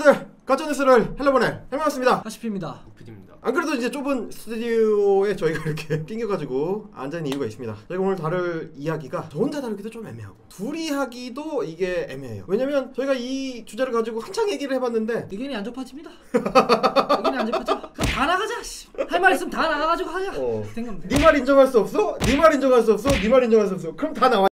친구들, 가짜뉴스를 헬로보낼 해명했습니다. 하시피입니다. PD입니다. 안 그래도 이제 좁은 스튜디오에 저희가 이렇게 낑겨가지고 앉아있는 이유가 있습니다. 저희가 오늘 다룰 이야기가 저 혼자 다루기도 좀 애매하고 둘이 하기도 이게 애매해요. 왜냐면 저희가 이 주제를 가지고 한창 얘기를 해봤는데 의견이 안 좁아집니다. 의견이 안 좁아져. 그럼 다 나가자. 할 말 있으면 다 나가가지고 하자. 된 겁니다. 네 말 인정할 수 없어? 네 말 인정할 수 없어? 네 말 인정할 수 없어? 그럼 다 나와.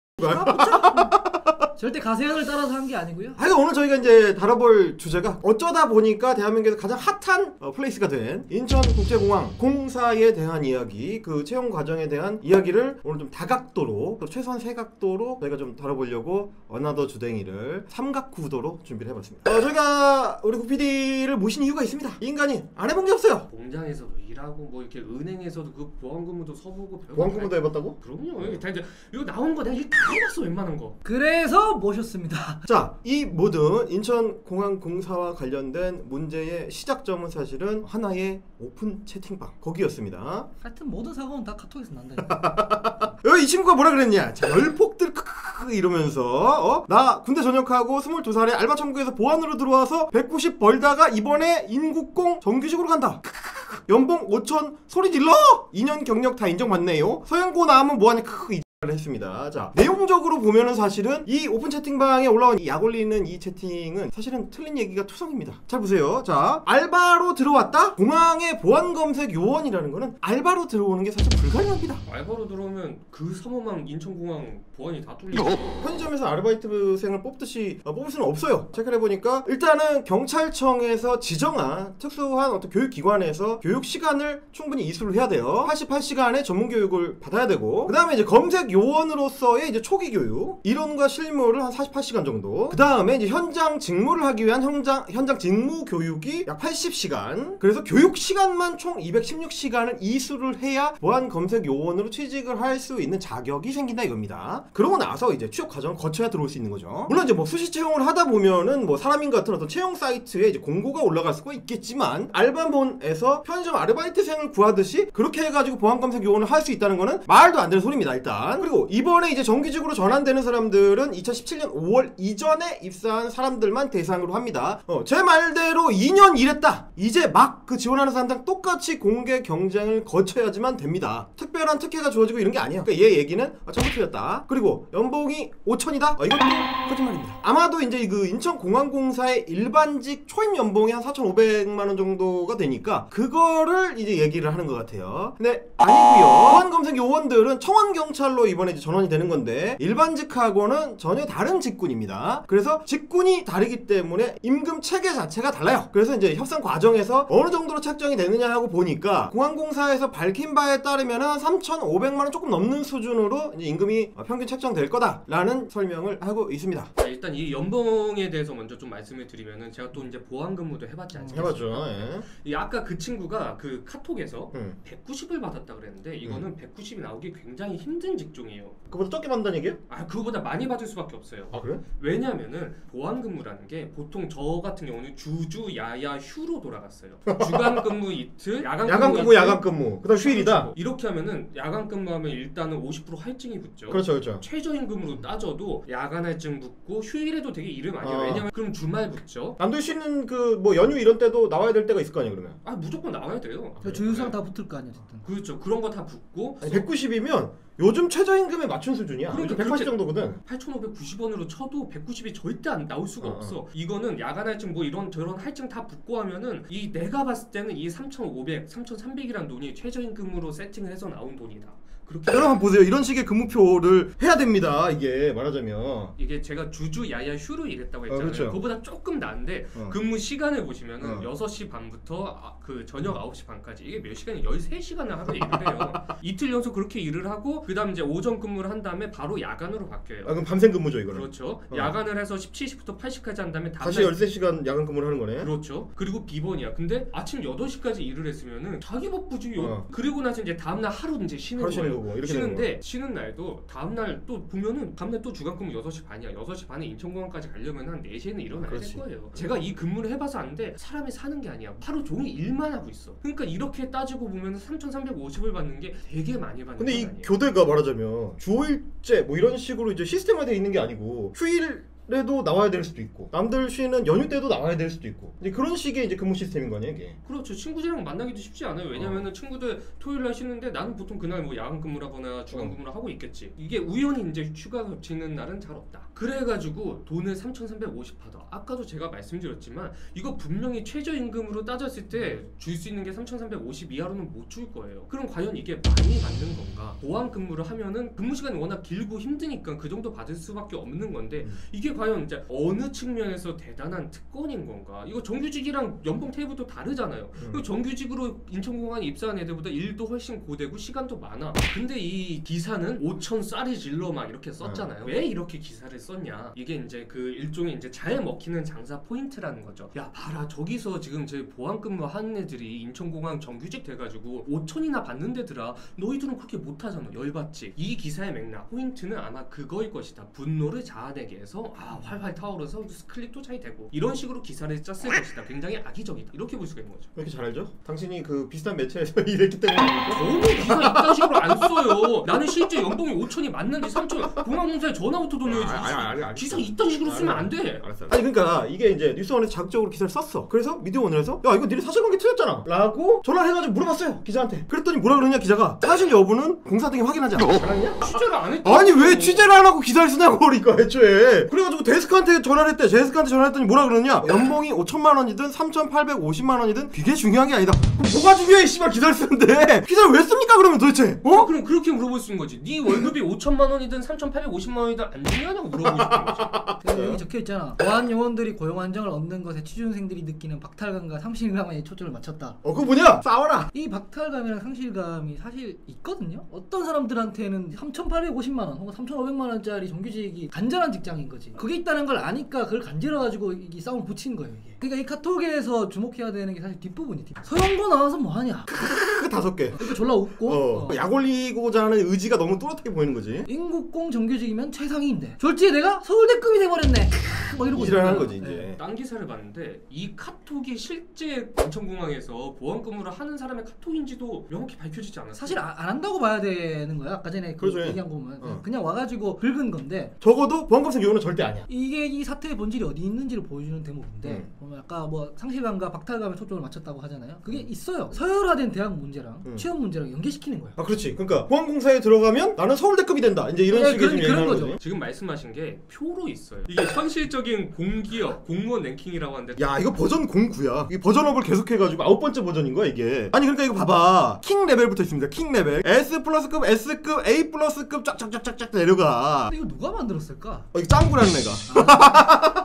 절대 가세현을 따라서 한 게 아니고요. 하여간 오늘 저희가 이제 다뤄볼 주제가 어쩌다 보니까 대한민국에서 가장 핫한 플레이스가 된 인천국제공항 공사에 대한 이야기, 그 채용 과정에 대한 이야기를 오늘 좀 다각도로, 또 최소한 세각도로 저희가 좀 다뤄보려고 어나더 주댕이를 삼각구도로 준비를 해봤습니다. 저희가 우리 국PD를 모신 이유가 있습니다. 이 인간이 안 해본 게 없어요. 공장에서도 일하고 뭐 이렇게 은행에서도 그 보안근무도 서보고 보안근무도 해봤다고? 그럼요. 이게 다 이제 이거 나온 거 내가 일 다 해봤어 웬만한 거. 그래서 모셨습니다. 자, 이 모든 인천공항공사와 관련된 문제의 시작점은 사실은 하나의 오픈 채팅방 거기였습니다. 하여튼 모든 사고는 다 카톡에서 난다. 이 친구가 뭐라 그랬냐? 자, 열폭들 크크크 이러면서 나 군대 전역하고 22살에 알바 천국에서 보안으로 들어와서 190 벌다가 이번에 인국공 정규직으로 간다. 크크크. 연봉 5천 소리 질러! 2년 경력 다 인정받네요. 서영고 나오면 뭐하냐? 크크크. 했습니다. 자, 내용적으로 보면은 사실은 이 오픈 채팅방에 올라온 이 약 올리는 이 채팅은 사실은 틀린 얘기가 투성입니다. 잘 보세요. 자, 알바로 들어왔다? 공항의 보안검색 요원이라는 거는 알바로 들어오는 게 사실 불가능합니다. 알바로 들어오면 그 사모만 인천공항 보안이 다 뚫리죠. 편의점에서 아르바이트생을 뽑듯이 뽑을 수는 없어요. 체크를 해보니까 일단은 경찰청에서 지정한 특수한 어떤 교육기관에서 교육 시간을 충분히 이수를 해야 돼요. 88시간의 전문 교육을 받아야 되고, 그 다음에 이제 검색 요원으로서의 이제 초기 교육, 이론과 실무를 한 48시간 정도. 그 다음에 이제 현장 직무를 하기 위한 현장 직무 교육이 약 80시간. 그래서 교육 시간만 총 216시간을 이수를 해야 보안 검색 요원으로 취직을 할 수 있는 자격이 생긴다 이겁니다. 그러고 나서 이제 취업 과정을 거쳐야 들어올 수 있는 거죠. 물론 이제 뭐 수시 채용을 하다 보면은 뭐 사람인 같은 어떤 채용 사이트에 이제 공고가 올라갈 수가 있겠지만, 알바몬에서 편의점 아르바이트생을 구하듯이 그렇게 해가지고 보안 검색 요원을 할 수 있다는 거는 말도 안 되는 소리입니다. 일단. 그리고 이번에 이제 정규직으로 전환되는 사람들은 2017년 5월 이전에 입사한 사람들만 대상으로 합니다. 제 말대로 2년 일했다. 이제 막 그 지원하는 사람들랑 똑같이 공개 경쟁을 거쳐야지만 됩니다. 특별한 특혜가 주어지고 이런 게 아니에요. 그러니까 얘 얘기는 전부 틀렸다. 그리고 연봉이 5천이다? 이것도 거짓말입니다. 아마도 이제 그 인천공항공사의 일반직 초임 연봉이 한 4,500만원 정도가 되니까 그거를 이제 얘기를 하는 것 같아요. 근데 아니고요. 보안검색 요원들은 청원경찰로 이번에 이제 전환이 되는 건데, 일반직하고는 전혀 다른 직군입니다. 그래서 직군이 다르기 때문에 임금 체계 자체가 달라요. 그래서 이제 협상 과정에서 어느 정도로 책정이 되느냐 하고 보니까 공항공사에서 밝힌 바에 따르면 한 3,500만원 조금 넘는 수준으로 이제 임금이 평균 책정될 거다라는 설명을 하고 있습니다. 자, 일단 이 연봉에 대해서 먼저 좀 말씀을 드리면은, 제가 또 이제 보안근무도 해봤지 않습니까? 해봤죠. 예. 이 아까 그 친구가 그 카톡에서 190을 받았다 그랬는데, 이거는 190이 나오기 굉장히 힘든 직종이에요. 그보다 적게 받는다는 얘기예요? 그거보다 많이 받을 수밖에 없어요. 아, 그래? 왜냐면은 보안근무라는 게 보통 저 같은 경우는 주주 야야 휴로 돌아갔어요. 주간근무 이틀, 야간근무, 야간근무, 그다음 휴일이다. 이렇게 하면은 야간근무하면 일단은 50% 할증이 붙죠. 그렇죠. 최저임금으로 따져도 야간 할증 붙고, 휴일에도 되게 일을 많이 해요. 왜냐면 그럼 주말 붙죠. 남들 쉬는 그 뭐 연휴 이런 때도 나와야 될 때가 있을 거 아니에요, 그러면? 무조건 나와야 돼요. 주유상 다 붙을 거 아니야, 어쨌든. 그렇죠. 그런 거 다 붙고. 190이면 요즘 최저임금에 맞춘 수준이야. 그러니까 180 정도거든. 8,590원으로 쳐도 190이 절대 안 나올 수가 없어. 이거는 야간 할증 뭐 이런 저런 할증 다 붙고 하면은 이 내가 봤을 때는 이 3,500, 3,300이란 돈이 최저임금으로 세팅을 해서 나온 돈이다. 그렇게 여러분 보세요. 이런 식의 근무표를 해야 됩니다. 이게 말하자면 이게 제가 주주 야야 휴로 일했다고 했잖아요. 그렇죠. 그거보다 조금 나은데 근무 시간을 보시면은 6시 반부터 그 저녁 9시 반까지, 이게 몇 시간이 13시간을 하루에 일을 해요. 이틀 연속 그렇게 일을 하고, 그 다음 이제 오전 근무를 한 다음에 바로 야간으로 바뀌어요. 그럼 밤샘 근무죠, 이거는. 그렇죠. 야간을 해서 17시부터 8시까지 한 다음에 다시 13시간 야간 근무를 하는 거네. 그렇죠. 그리고 비번이야. 근데 아침 8시까지 일을 했으면은 자기 바쁘지. 그리고 나서 이제 다음날 하루 이제 쉬는 거예요. 이렇게 쉬는데 쉬는 날도 다음날 또 보면은 다음날 또 주간근무 6시 반이야. 6시 반에 인천공항까지 가려면 한 4시에는 일어나야 될 거예요. 제가 이 근무를 해봐서 아는데 사람이 사는 게 아니야. 하루 종일 일만 하고 있어. 그러니까 이렇게 따지고 보면 3,350을 받는 게 되게 많이 받는 근데 이 아니에요. 교대가 말하자면 주 5일제 뭐 이런 식으로 이제 시스템화되어 있는 게 아니고 휴일 주말에도 나와야 될 수도 있고 남들 쉬는 연휴 때도 나와야 될 수도 있고 이제 그런 식의 이제 근무 시스템인 거 아니야 이게. 그렇죠. 친구들이랑 만나기도 쉽지 않아요. 왜냐면은 친구들 토요일날 쉬는데 나는 보통 그날 뭐 야간 근무라거나 주간 근무를 하고 있겠지. 이게 우연히 이제 휴가 겹치는 날은 잘 없다. 그래가지고 돈을 3,350 받아. 아까도 제가 말씀드렸지만 이거 분명히 최저임금으로 따졌을 때 줄 수 있는 게 3,350 이하로는 못 줄 거예요. 그럼 과연 이게 많이 맞는 건가? 보안 근무를 하면은 근무 시간이 워낙 길고 힘드니까 그 정도 받을 수밖에 없는 건데 이게 과연 이제 어느 측면에서 대단한 특권인 건가? 이거 정규직이랑 연봉 테이블도 다르잖아요. 정규직으로 인천공항에 입사한 애들보다 일도 훨씬 고되고 시간도 많아. 근데 이 기사는 5천 쌀이 질러 막 이렇게 썼잖아요. 왜 이렇게 기사를 썼냐? 이게 이제 그 일종의 이제 잘 먹히는 장사 포인트라는 거죠. 야 봐라 저기서 지금 제 보안 근무 하는 애들이 인천공항 정규직 돼가지고 5천이나 받는 데더라. 너희들은 그렇게 못하잖아. 열받지. 이 기사의 맥락 포인트는 아마 그거일 것이다. 분노를 자아내게 해서 활활 타오르서 클릭도 잘 되고 이런 식으로 기사를 짰을 것이다. 굉장히 악의적이다. 이렇게 볼 수가 있는 거죠. 왜 이렇게 잘 알죠? 당신이 그 비슷한 매체에서 일했기 때문에. 저는 기사 이딴 식으로 안 써요. 나는 실제 연봉이 5천이 맞는지 3천 공항공사에 전화부터 돌려야지. 기사 이딴 식으로 쓰면 안 돼. 알았어. 아니 그러니까 이게 이제 뉴스원에서 자극적으로 기사를 썼어. 그래서 미디어오늘에서 야 이거 니네 사실관계 틀렸잖아 라고 전화를 해가지고 물어봤어요 기자한테. 그랬더니 뭐라 그러냐 기자가 사실 여부는 공사 등이 확인하지 않았다. 잘하냐? 취재를 안 했다. 아니 왜 취재를 안 하고 기사를 쓰냐고 그러니까 애초에. 그래가지고 데스크한테 전화를 했대. 데스크한테 전화했더니 뭐라 그러냐 연봉이 5천만 원이든 3,850만 원이든 그게 중요한 게 아니다. 그럼 뭐가 중요해 씨발 기사를 쓰는데. 기사를 왜 씁니까 그러면 도대체? 그럼 그렇게 물어볼 수 있는 거지. 네 월급이 5천만 원이든 3,850만 원이든 안 중요하냐고 물어보고 싶은 거지. 여기 적혀있잖아. 보안 요원들이 고용 안정을 얻는 것에 취준생들이 느끼는 박탈감과 상실감에 초점을 맞췄다. 그거 뭐냐? 싸워라. 이 박탈감이랑 상실감이 사실 있거든요. 어떤 사람들한테는 3,850만 원 혹은 3,500만 원짜리 정규직이 간절한 직장인 거지. 그게 있다는 걸 아니까 그걸 간지러가지고 이 싸움을 붙인 거예요 이게. 그러니까 이 카톡에서 주목해야 되는 게 사실 뒷부분이 서영도 나와서 뭐하냐. 그 5개. 이렇게 졸라 웃고 약 올리고자 하는 의지가 너무 또렷하게 보이는 거지. 인국공 정규직이면 최상위인데 졸지에 내가 서울대급이 돼버렸네. 막 이러고 이러는 거지 이제. 네. 딴 기사를 봤는데 이 카톡이 실제 인천공항에서 보안 근무를 하는 사람의 카톡인지도 명확히 밝혀지지 않았어요. 사실 안 한다고 봐야 되는 거야. 아까 전에 그 그렇죠. 얘기한 거 보면 그냥 와가지고 긁은 건데 적어도 보안검색 요원은 절대 아니야. 이게 이 사태의 본질이 어디 있는지를 보여주는 대목인데 보면 아까 뭐 상실감과 박탈감에 초점을 맞췄다고 하잖아요. 그게 있어요. 서열화된 대학 문제랑 취업 문제랑 연계시키는 거예요. 그렇지. 그러니까 보안공사에 들어가면 나는 서울대급이 된다. 이제 이런 식의 그런 얘기하는 거죠. 거지. 지금 말씀하신 게 표로 있어요. 이게 현실적인 공기업 공무원 랭킹이라고 하는데 야 이거 버전 09야. 이 버전업을 계속해가지고 9번째 버전인 거야 이게. 아니 그러니까 이거 봐봐. 킹 레벨부터 있습니다. 킹 레벨. S 플러스급, S급, A 플러스급 쫙쫙쫙쫙 내려가. 근데 이거 누가 만들었을까? 이거 짱구라는 애가.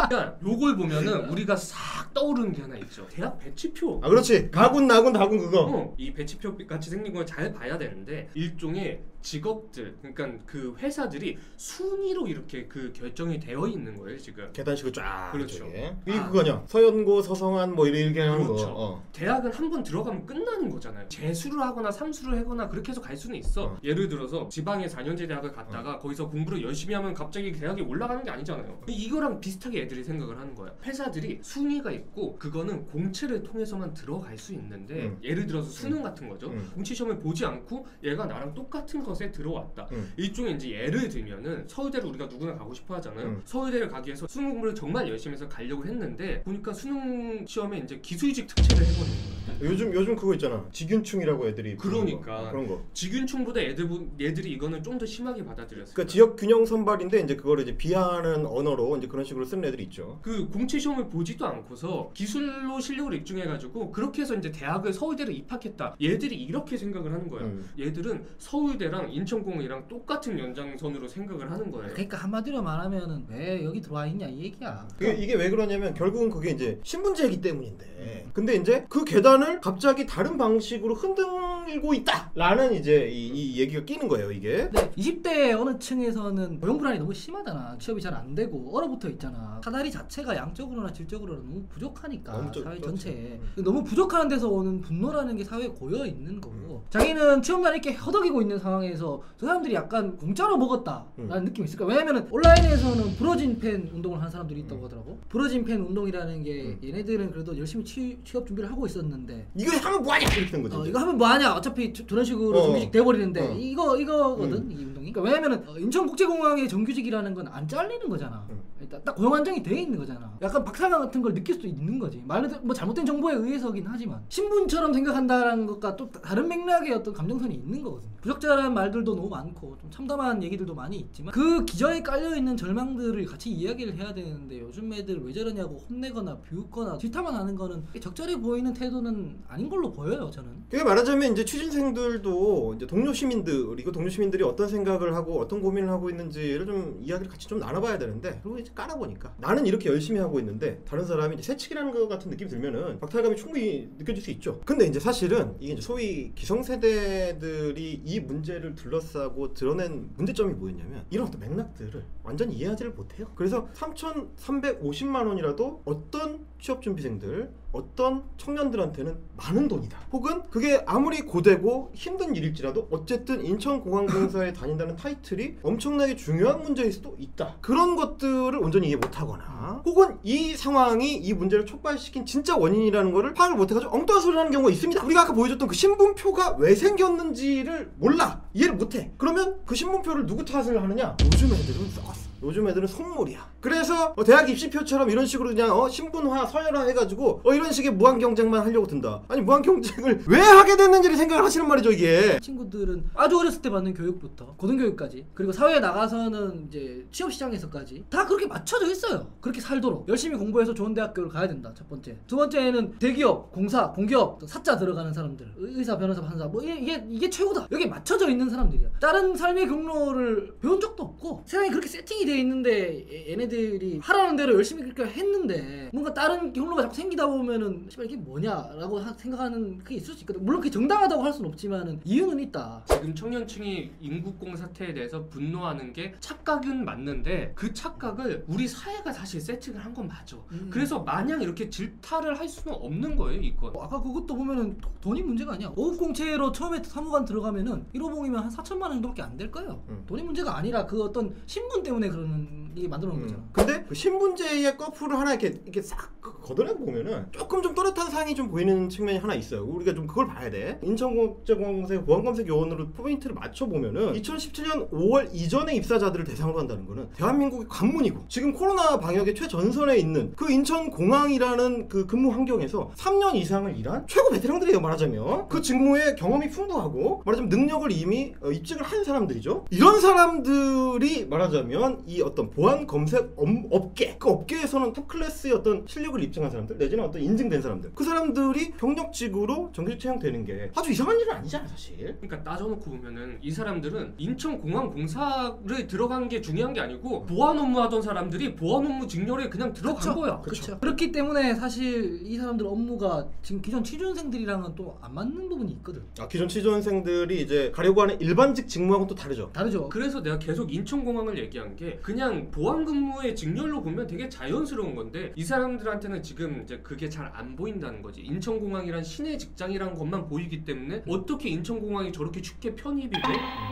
그러니까 요걸 보면은 우리가 싹 떠오르는 게 하나 있죠. 대학 배치표. 그렇지. 가군 나군 다군 그거. 이 배치표 같이 생긴 걸 잘 봐야 되는데 일종의 직업들, 그러니까 그 회사들이 순위로 이렇게 그 결정이 되어 있는 거예요 지금. 계단식으로 쫙. 그렇죠. 이게 그거냐? 서연고, 서성한 뭐 이렇게 하는 그렇죠. 거. 대학은 한 번 들어가면 끝나는 거잖아요. 재수를 하거나 삼수를 하거나 그렇게 해서 갈 수는 있어. 예를 들어서 지방의 4년제 대학을 갔다가 거기서 공부를 열심히 하면 갑자기 대학이 올라가는 게 아니잖아요. 이거랑 비슷하게 애들이 생각을 하는 거야. 회사들이 순위가 있고 그거는 공채를 통해서만 들어갈 수 있는데 예를 들어서 수능 같은 거죠. 공채 시험을 보지 않고 얘가 나랑 똑같은 것에 들어왔다. 일종의 이제 예를 들면은 서울대를 우리가 누구나 가고 싶어 하잖아요. 서울대를 가기 위해서 수능 공부를 정말 열심히 해서 가려고 했는데 보니까 수능 시험에 이제 기술직 특채를 해버리는 거야. 요즘 그거 있잖아. 직윤충이라고 애들이. 그러니까 그런 거. 직윤충보다 얘들이 이거는 좀 더 심하게 받아들였어요. 그러니까 지역 균형 선발인데 이제 그거를 이제 비하하는 언어로 이제 그런 식으로 쓰는 애들이 있죠. 그 공채 시험을 보지도 않고서 기술로 실력을 입증해가지고 그렇게 해서 이제 대학을 서울대를 입학했다. 얘들이 이렇게 생각을 하는 거야. 얘들은 서울대랑 인천공이랑 똑같은 연장선으로 생각을 하는 거예요. 그러니까 한마디로 말하면은 왜 여기 들어와 있냐 이 얘기야. 이게 왜 그러냐면 결국은 그게 이제 신분제이기 때문인데. 근데 이제 그 계단을 갑자기 다른 방식으로 흔들고 있다라는 이제 이 얘기가 끼는 거예요 이게. 네, 20대 어느 층에서는 고용 불안이 너무 심하잖아. 취업이 잘 안 되고 얼어붙어 있잖아. 사다리 자체가 양적으로나 질적으로나 너무 부족하니까 너무 사회 전체에 너무 부족한 데서 오는 분노라는 게 사회에 고여 있는 거고 자기는 취업난 이렇게 허덕이고 있는 상황에서 저 사람들이 약간 공짜로 먹었다라는 느낌이 있을까? 왜냐면은 온라인에서는 부러진 펜 운동을 하는 사람들이 있다고 하더라고. 부러진 펜 운동이라는 게 얘네들은 그래도 열심히 취업 준비를 하고 있었는데 있는데 이거 하면 뭐하냐 이렇게 된 거지. 이거 하면 뭐하냐 어차피 저런 식으로 정규직 돼버리는데 이거거든 이 운동이. 그러니까 왜냐면은 인천국제공항의 정규직이라는 건 안 잘리는 거잖아. 일단 딱 고용 안정이 돼 있는 거잖아. 약간 박탈감 같은 걸 느낄 수도 있는 거지. 말로 뭐 잘못된 정보에 의해서긴 하지만 신분처럼 생각한다는 것과 또 다른 맥락의 어떤 감정선이 있는 거거든. 부적절한 말들도 너무 많고 좀 참담한 얘기들도 많이 있지만 그 기저에 깔려있는 절망들을 같이 이야기를 해야 되는데 요즘 애들 왜 저러냐고 혼내거나 비웃거나 질타만 하는 거는 적절해 보이는 태도는 아닌 걸로 보여요 저는. 그게 말하자면 이제 취준생들도 이제 동료 시민들이고 동료 시민들이 어떤 생각을 하고 어떤 고민을 하고 있는지를 좀 이야기를 같이 좀 나눠봐야 되는데 그리고 이제 깔아보니까 나는 이렇게 열심히 하고 있는데 다른 사람이 이제 새치기라는 것 같은 느낌이 들면은 박탈감이 충분히 느껴질 수 있죠. 근데 이제 사실은 이게 이제 소위 기성세대들이 이 문제를 둘러싸고 드러낸 문제점이 뭐였냐면 이런 어떤 맥락들을 완전히 이해하지를 못해요. 그래서 3,350만 원이라도 어떤 취업준비생들 어떤 청년들한테는 많은 돈이다. 혹은 그게 아무리 고되고 힘든 일일지라도 어쨌든 인천공항공사에 다닌다는 타이틀이 엄청나게 중요한 문제일 수도 있다. 그런 것들을 온전히 이해 못하거나 혹은 이 상황이 이 문제를 촉발시킨 진짜 원인이라는 거를 파악을 못해가지고 엉뚱한 소리를 하는 경우가 있습니다. 우리가 아까 보여줬던 그 신분표가 왜 생겼는지를 몰라. 이해를 못해. 그러면 그 신분표를 누구 탓을 하느냐? 요즘 애들은 써왔어. 요즘 애들은 속물이야. 그래서 대학 입시표처럼 이런 식으로 그냥 신분화, 서열화 해가지고 이런 식의 무한 경쟁만 하려고 든다. 아니 무한 경쟁을 왜 하게 됐는지를 생각을 하시는 말이죠 이게. 친구들은 아주 어렸을 때 받는 교육부터 고등교육까지 그리고 사회에 나가서는 이제 취업시장에서까지 다 그렇게 맞춰져 있어요. 그렇게 살도록 열심히 공부해서 좋은 대학교를 가야 된다. 첫 번째. 두 번째는 대기업, 공사, 공기업, 사자 들어가는 사람들, 의사, 변호사, 판사 뭐 이게 최고다. 여기에 맞춰져 있는 사람들이야. 다른 삶의 경로를 배운 적도 없고 세상이 그렇게 세팅이 돼 있는데 얘네들이 하라는 대로 열심히 그렇게 했는데 뭔가 다른 경로가 자꾸 생기다 보면은 씨발 이게 뭐냐라고 생각하는 그게 있을 수 있거든. 물론 그게 정당하다고 할 수는 없지만은 이유는 있다. 지금 청년층이 인국공 사태에 대해서 분노하는 게 착각은 맞는데 그 착각을 우리 사회가 사실 세팅을 한 건 맞아. 그래서 마냥 이렇게 질타를 할 수는 없는 거예요 이건. 아까 그것도 보면은 돈이 문제가 아니야. 550채로 처음에 사무관 들어가면은 1호봉이면 한 4천만 원 정도밖에 안 될 거예요. 돈이 문제가 아니라 그 어떤 신분 때문에 그러는 게 만들어 놓은 거잖아. 근데 그 신분제의 거풀을 하나 이렇게 싹 걷어내 보면은 조금 좀 또렷한 상이 좀 보이는 측면이 하나 있어요. 우리가 좀 그걸 봐야 돼. 인천국제공항공사의 보안검색 요원으로 포인트를 맞춰 보면은 2017년 5월 이전의 입사자들을 대상으로 한다는 거는 대한민국의 관문이고 지금 코로나 방역의 최전선에 있는 그 인천공항이라는 그 근무 환경에서 3년 이상을 일한 최고 베테랑들이에요. 말하자면 그 직무에 경험이 풍부하고 말하자면 능력을 이미 입증을 한 사람들이죠. 이런 사람들이 말하자면 이 어떤 보안 검색 업계 그 업계에서는 톱 클래스의 어떤 실력을 입증한 사람들 내지는 어떤 인증된 사람들 그 사람들이 경력직으로 정규직 채용되는 게 아주 이상한 일은 아니잖아 사실. 그러니까 따져놓고 보면은 이 사람들은 인천공항공사를 들어간 게 중요한 게 아니고 보안 업무 하던 사람들이 보안 업무 직렬에 그냥 들어간 거야. 그렇죠. 그렇기 때문에 사실 이 사람들 업무가 지금 기존 취준생들이랑은 또 안 맞는 부분이 있거든. 기존 취준생들이 이제 가려고 하는 일반직 직무하고는 또 다르죠. 그래서 내가 계속 인천공항을 얘기한 게 그냥 보안 근무의 직렬로 보면 되게 자연스러운 건데 이 사람들한테는 지금 이제 그게 잘 안 보인다는 거지. 인천공항이란 신의 직장이란 것만 보이기 때문에 어떻게 인천공항이 저렇게 쉽게 편입이 돼?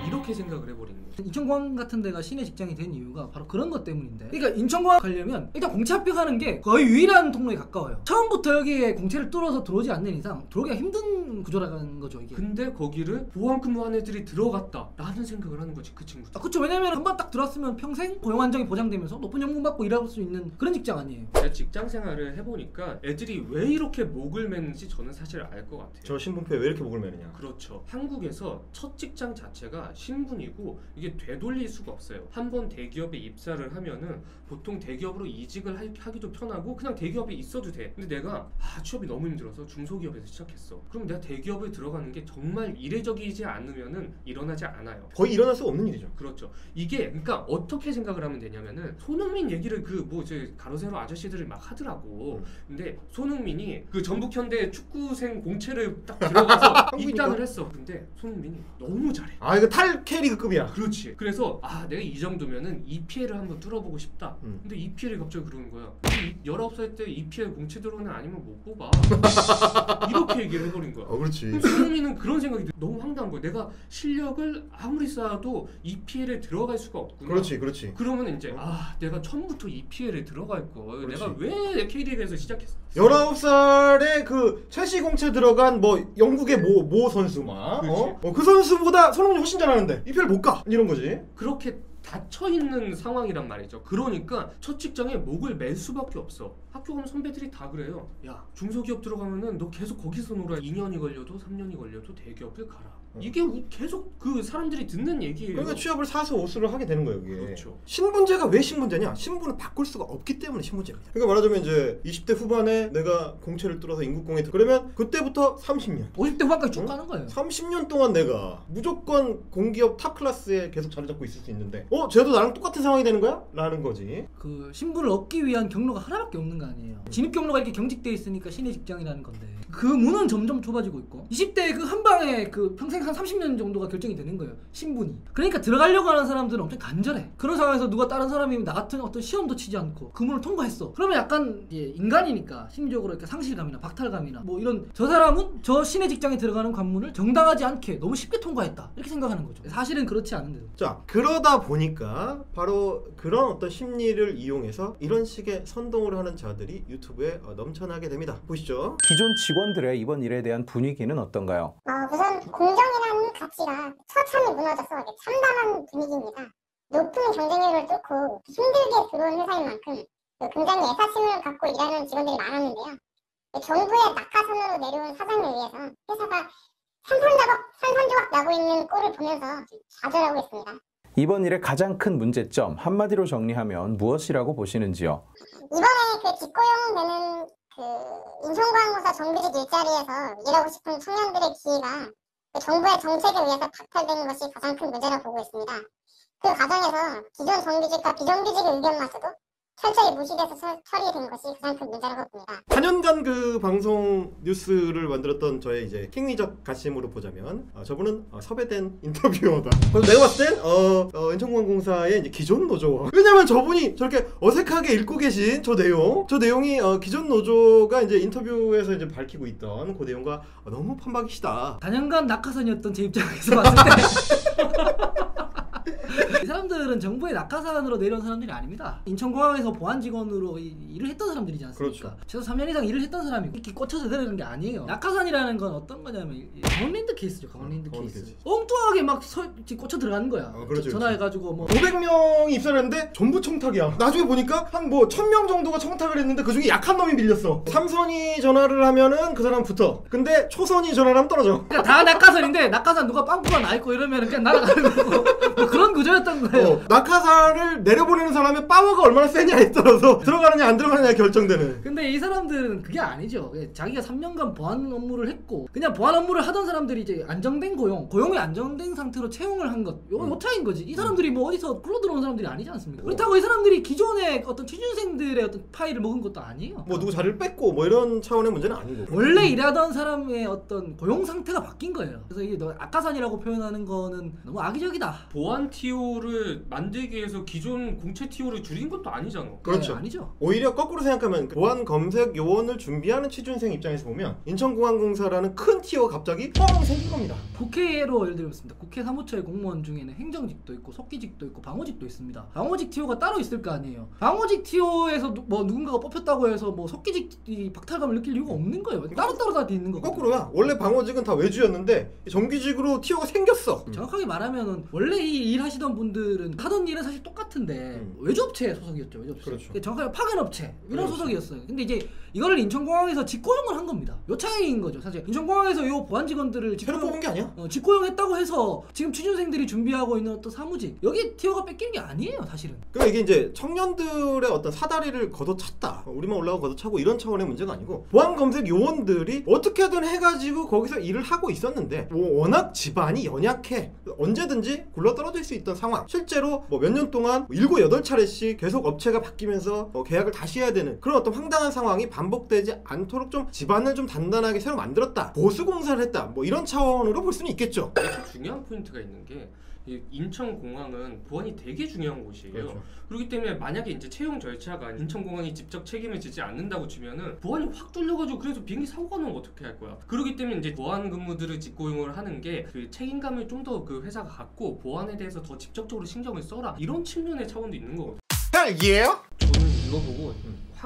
이렇게 생각을 해버리는 거지. 인천공항 같은 데가 신의 직장이 된 이유가 바로 그런 것 때문인데 그러니까 인천공항 가려면 일단 공채 합격하는 게 거의 유일한 통로에 가까워요. 처음부터 여기에 공채를 뚫어서 들어오지 않는 이상 들어오기가 힘든 구조라는 거죠 이게. 근데 거기를 보안 근무한 애들이 들어갔다 라는 생각을 하는 거지 그 친구들. 그렇죠. 왜냐면 한번 딱 들어왔으면 평생 고용 안정이 보장되면서 높은 연금 받고 일할 수 있는 그런 직장 아니에요. 제가 직장 생활을 해보니까 애들이 왜 이렇게 목을 매는지 저는 사실 알 것 같아요. 저 신분표에 왜 이렇게 목을 매느냐. 그렇죠. 한국에서 첫 직장 자체가 신분이고 이게 되돌릴 수가 없어요. 한번 대기업에 입사를 하면은 보통 대기업으로 이직을 하기도 편하고 그냥 대기업에 있어도 돼. 근데 내가 취업이 너무 힘들어서 중소기업에서 시작했어. 그럼 내가 대기업에 들어가는 게 정말 이례적이지 않으면은 일어나지 않아요. 거의 일어날 수 없는 일이죠. 그렇죠. 이게 그러니까 어떻게 생각을 하면 되냐면은 손흥민 얘기를 그 뭐 이제 가로세로 아저씨들이 막 하더라고. 근데 손흥민이 그 전북현대 축구생 공채를 딱 들어가서 입단을 했어. 근데 손흥민이 너무 잘해. 이거 탈 K리그급이야. 그렇지. 그래서 내가 이 정도면은 EPL을 한번 뚫어보고 싶다. 근데 EPL이 갑자기 그러는 거야. 19살 때 EPL 공채 들어오는 아니면 못 뽑아. 이렇게 얘기를 해버린 거야. 그렇지. 그럼 손흥민은 그런 생각이 너무 황당한 거야. 내가 실력을 아무리 쌓아도 EPL에 들어갈 수가 없구나. 그렇지. 그러면 이제 내가 처음부터 EPL에 들어갈 걸. 그렇지. 내가 왜 K리그에 19세에서 시작했어. 19살에 그 첼시 공채 들어간 뭐 영국의 모 선수 막 그 선수보다 손흥민이 훨씬 잘하는데 EPL 못 가 이런 거지. 그렇게 닫혀 있는 상황이란 말이죠. 그러니까 첫 직장에 목을 맬 수밖에 없어. 학교 가면 선배들이 다 그래요. 야, 중소기업 들어가면은 너 계속 거기서 놀아. 2년이 걸려도 3년이 걸려도 대기업을 가라. 이게 계속 그 사람들이 듣는 얘기예요. 그러니까 취업을 사수 오수를 하게 되는 거예요, 이게. 그렇죠. 신분제가 왜 신분제냐? 신분을 바꿀 수가 없기 때문에 신분제가. 그러니까 말하자면 이제 20대 후반에 내가 공채를 뚫어서 인국공에 그러면 그때부터 30년. 50대 후반까지 쭉 가는 거예요. 30년 동안 내가 무조건 공기업 탑 클래스에 계속 자리 잡고 있을 수 있는데 쟤도 나랑 똑같은 상황이 되는 거야? 라는 거지. 그 신분을 얻기 위한 경로가 하나밖에 없는 거 아니에요. 진입 경로가 이렇게 경직돼 있으니까 신의 직장이라는 건데 그 문은 점점 좁아지고 있고 20대 그 한 방에 그 평생 한 30년 정도가 결정이 되는 거예요. 신분이. 그러니까 들어가려고 하는 사람들은 엄청 간절해. 그런 상황에서 누가 다른 사람이 나 같은 어떤 시험도 치지 않고 그 문을 통과했어. 그러면 약간 인간이니까 심리적으로 이렇게 상실감이나 박탈감이나 뭐 이런 저 사람은 저 신의 직장에 들어가는 관문을 정당하지 않게 너무 쉽게 통과했다 이렇게 생각하는 거죠. 사실은 그렇지 않은데도. 자, 그러다 보니까 바로 그런 어떤 심리를 이용해서 이런 식의 선동을 하는 자들이 유튜브에 넘쳐나게 됩니다. 보시죠. 기존 직원들의 이번 일에 대한 분위기는 어떤가요? 우선 공정이라는 가치가 처참히 무너져서 참담한 분위기입니다. 높은 경쟁률을 뚫고 힘들게 들어온 회사인 만큼 굉장히 애사심을 갖고 일하는 직원들이 많았는데요. 정부의 낙하산으로 내려온 사장을 위해서 회사가 산산조각 나고 있는 꼴을 보면서 좌절하고 있습니다. 이번 일의 가장 큰 문제점 한마디로 정리하면 무엇이라고 보시는지요? 이번에 그 직고용되는 그 인천공항공사 정규직 일자리에서 일하고 싶은 청년들의 기회가 정부의 정책에 의해서 박탈되는 것이 가장 큰 문제라고 보고 있습니다. 그 과정에서 기존 정규직과 비정규직의 의견마저도 철저히 무시돼서 처리된 것이 가장 큰 문제라고 봅니다. 4년간 그 방송 뉴스를 만들었던 저의 이제 킹리적 가심으로 보자면 저분은 섭외된 인터뷰어다. 그래서 내가 봤을 땐 인천공항공사의 이제 기존 노조. 왜냐면 저분이 저렇게 어색하게 읽고 계신 저 내용이 기존 노조가 이제 인터뷰에서 이제 밝히고 있던 그 내용과 너무 판박이시다. 4년간 낙하산이었던 제 입장에서 봤을 때 이 사람들은 정부의 낙하산으로 내려온 사람들이 아닙니다. 인천공항에서 보안 직원으로 일을 했던 사람들이지 않습니까? 그렇죠. 최소 3년 이상 일을 했던 사람이고 이렇게 꽂혀서 내려간 게 아니에요. 낙하산이라는 건 어떤 거냐면 강원랜드 케이스죠. 강원랜드 케이스. 엉뚱하게 막 꽂혀 들어가는 거야. 그렇죠, 전화해가지고 뭐 500명이 입사했는데 전부 청탁이야. 나중에 보니까 한 뭐 1000명 정도가 청탁을 했는데 그중에 약한 놈이 밀렸어. 삼선이 전화를 하면은 그 사람 붙어. 근데 초선이 전화를 하면 떨어져. 그러니까 다 낙하산인데 낙하산 누가 빵꾸가 나 있고 이러면 그냥 날아가는 거고 뭐 그런 구조였던 거예요. 낙하산을 내려보내는 사람의 파워가 얼마나 세냐에 따라서 들어가느냐 안 들어가느냐가 결정되는. 근데 이 사람들은 그게 아니죠. 자기가 3년간 보안 업무를 했고 그냥 보안 업무를 하던 사람들이 이제 안정된 고용이 안정된 상태로 채용을 한 것. 요 차이인 거지. 이 사람들이 뭐 어디서 굴러 들어온 사람들이 아니지 않습니까? 그렇다고 이 사람들이 기존의 어떤 취준생들의 어떤 파일을 먹은 것도 아니에요. 뭐 누구 자리를 뺐고 뭐 이런 차원의 문제는 아니고. 원래 일하던 사람의 어떤 고용 상태가 바뀐 거예요. 그래서 이게 낙하산이라고 표현하는 거는 너무 악의적이다. 보안 TO를 만들기 위해서 기존 공채 TO를 줄인 것도 아니잖아. 그렇죠. 네, 아니죠. 오히려 거꾸로 생각하면 보안 검색 요원을 준비하는 취준생 입장에서 보면 인천공항공사라는 큰 티어가 갑자기 뻥 생긴 겁니다. 국회로 예를 들었습니다. 국회 사무처의 공무원 중에는 행정직도 있고 속기직도 있고 방호직도 있습니다. 방호직 TO가 따로 있을 거 아니에요. 방호직 TO에서 뭐 누군가가 뽑혔다고 해서 뭐 속기직이 박탈감을 느낄 이유가 없는 거예요. 따로따로 다 돼 있는 거거든요. 거꾸로야. 원래 방어직은 다 외주였는데 정규직으로 티어가 생겼어. 정확하게 말하면은 원래 이 일하시던 분들은 하던 일은 사실 똑같은데 외주업체 소속이었죠. 외주업체. 그렇죠. 정확하게 파견업체 이런 그렇죠. 소속이었어요. 근데 이제 이거를 인천공항에서 직고용을 한 겁니다. 요 차이인 거죠. 사실 인천공항에서 요 보안 직원들을 새로 뽑은 게 아니야? 직고용했다고 해서 지금 취준생들이 준비하고 있는 어떤 사무직 여기 티어가 뺏긴 게 아니에요. 사실은. 그러니까 이게 이제 청년들의 어떤 사다리를 걷어찼다. 우리만 올라가고 걷어차고 이런 차원의 문제가 아니고 보안 검색 요원들이 어떻게든 해가지고 거기서 일을 하고 있었는데 뭐 워낙 집안이 연약해. 언제든지 굴러떨어질 수 있던 상황. 실제로 뭐 몇 년 동안 7, 8차례씩 계속 업체가 바뀌면서 계약을 다시 해야 되는 그런 어떤 황당한 상황이 반복되지 않도록 좀 집안을 좀 단단하게 새로 만들었다. 보수공사를 했다. 뭐 이런 차원으로 볼 수는 있겠죠. 중요한 포인트가 있는 게 인천공항은 보안이 되게 중요한 곳이에요. 그렇죠. 그렇기 때문에 만약에 이제 채용 절차가 인천공항이 직접 책임을 지지 않는다고 치면은 보안이 확 뚫려가지고 그래서 비행기 사고가 나면 어떻게 할 거야? 그렇기 때문에 이제 보안 근무들을 직고용을 하는 게 그 책임감을 좀 더 그 회사가 갖고 보안에 대해서 더 직접적으로 신경을 써라 이런 측면의 차원도 있는 거거든요. 예? 저는 이거 보고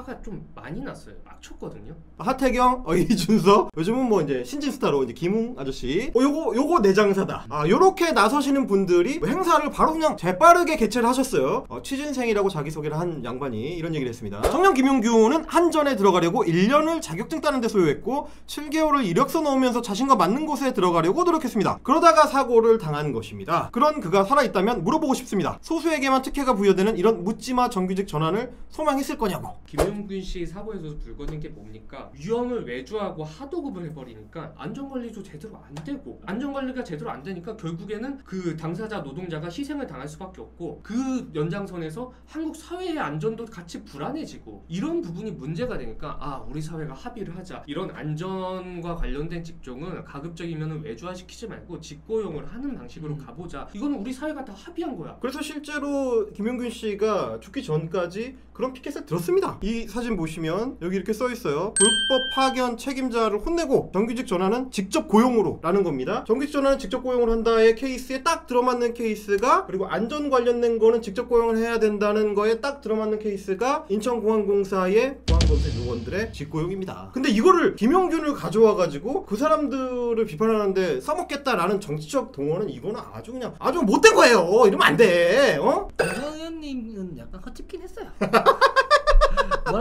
화가 좀 많이 났어요. 막 쳤거든요. 하태경, 이준석, 요즘은 뭐 이제 신진 스타로 이제 김웅 아저씨, 요거 내장사다. 요렇게 나서시는 분들이 행사를 바로 그냥 재빠르게 개최를 하셨어요. 취준생이라고 자기소개를 한 양반이 이런 얘기를 했습니다. 청년 김용규는 한전에 들어가려고 1년을 자격증 따는 데 소요했고 7개월을 이력서 넣으면서 자신과 맞는 곳에 들어가려고 노력했습니다. 그러다가 사고를 당한 것입니다. 그런 그가 살아있다면 물어보고 싶습니다. 소수에게만 특혜가 부여되는 이런 묻지마 정규직 전환을 소망했을 거냐고. 김용균 씨 사고에서 불거진 게 뭡니까? 위험을 외주하고 하도급을 해버리니까 안전관리도 제대로 안 되고, 안전관리가 제대로 안 되니까 결국에는 그 당사자 노동자가 희생을 당할 수밖에 없고, 그 연장선에서 한국 사회의 안전도 같이 불안해지고, 이런 부분이 문제가 되니까 우리 사회가 합의를 하자. 이런 안전과 관련된 직종은 가급적이면 외주화시키지 말고 직고용을 하는 방식으로 가보자. 이거는 우리 사회가 다 합의한 거야. 그래서 실제로 김용균 씨가 죽기 전까지 그런 피켓을 들었습니다. 이 사진 보시면 여기 이렇게 써 있어요. 불법 파견 책임자를 혼내고 정규직 전환은 직접 고용으로 라는 겁니다. 정규직 전환은 직접 고용을 한다의 케이스에 딱 들어맞는 케이스가, 그리고 안전 관련된 거는 직접 고용을 해야 된다는 거에 딱 들어맞는 케이스가 인천공항공사의 보안검색 요원들의 직고용입니다. 근데 이거를 김용균을 가져와가지고 그 사람들을 비판하는데 써먹겠다라는 정치적 동원은 이거는 아주 그냥 아주 못된 거예요. 이러면 안 돼. 김정 의원님은 약간 헛짚긴 했어요.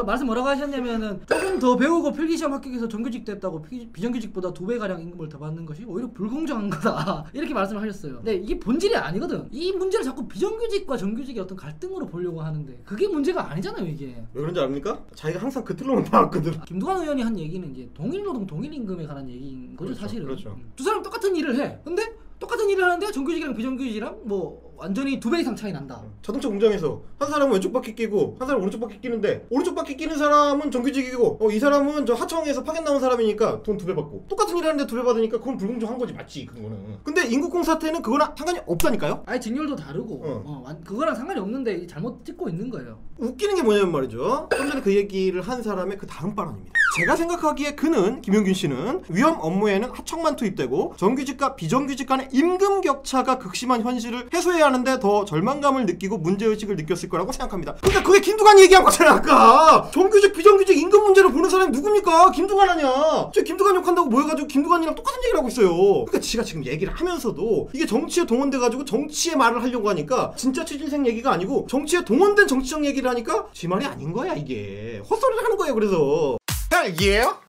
말씀 뭐라고 하셨냐면은 조금 더 배우고 필기시험 합격해서 정규직 됐다고 비정규직보다 2배가량 임금을 더 받는 것이 오히려 불공정한 거다 이렇게 말씀을 하셨어요. 근데 이게 본질이 아니거든. 이 문제를 자꾸 비정규직과 정규직의 어떤 갈등으로 보려고 하는데 그게 문제가 아니잖아요. 이게 왜 그런지 압니까? 자기가 항상 그 틀로만 나왔거든. 김두관 의원이 한 얘기는 이제 동일노동 동일임금에 관한 얘기인 거죠. 그렇죠, 사실은. 그렇죠. 두 사람 똑같은 일을 해. 근데 똑같은 일을 하는데 정규직이랑 비정규직이랑 뭐 완전히 2배 이상 차이 난다. 자동차 공장에서 한 사람은 왼쪽 바퀴 끼고 한 사람은 오른쪽 바퀴 끼는데, 오른쪽 바퀴 끼는 사람은 정규직이고 이 사람은 저 하청에서 파견 나온 사람이니까 돈 2배 받고, 똑같은 일 하는데 2배 받으니까 그건 불공정한 거지. 맞지 그거는. 근데 인구공 사태는 그거랑 상관이 없다니까요. 아예 직렬도 다르고 그거랑 상관이 없는데 잘못 찍고 있는 거예요. 웃기는 게 뭐냐면 말이죠, 좀 전에 그 얘기를 한 사람의 그 다음 발언입니다. 제가 생각하기에 그는, 김용균 씨는 위험 업무에는 하청만 투입되고 정규직과 비정규직 간의 임금 격차가 극심한 현실을 해소해야 하는데 더 절망감을 느끼고 문제의식을 느꼈을 거라고 생각합니다. 그러니까 그게 김두관이 얘기한 거잖아. 아까 정규직 비정규직 임금 문제를 보는 사람이 누굽니까? 김두관 아니야. 저 김두관 욕한다고 모여가지고 김두관이랑 똑같은 얘기를 하고 있어요. 그러니까 지가 지금 얘기를 하면서도 이게 정치에 동원돼가지고 정치의 말을 하려고 하니까 진짜 취준생 얘기가 아니고 정치에 동원된 정치적 얘기를 하니까 지 말이 아닌 거야. 이게 헛소리를 하는 거예요. 그래서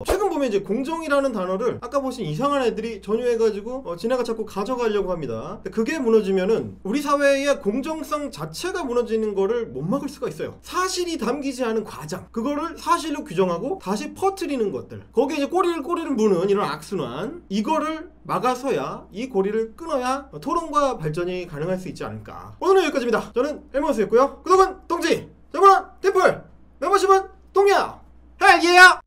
최근 보면 이제 공정이라는 단어를 아까 보신 이상한 애들이 전유해가지고 지네가 자꾸 가져가려고 합니다. 그게 무너지면은 우리 사회의 공정성 자체가 무너지는 거를 못 막을 수가 있어요. 사실이 담기지 않은 과장, 그거를 사실로 규정하고 다시 퍼뜨리는 것들, 거기에 이제 꼬리를 무는 이런 악순환, 이거를 막아서야, 이 고리를 끊어야 토론과 발전이 가능할 수 있지 않을까. 오늘은 여기까지입니다. 저는 헬머스였고요. 구독은 동지, 저번은 템플, 멤버십은 동야. 헬기야.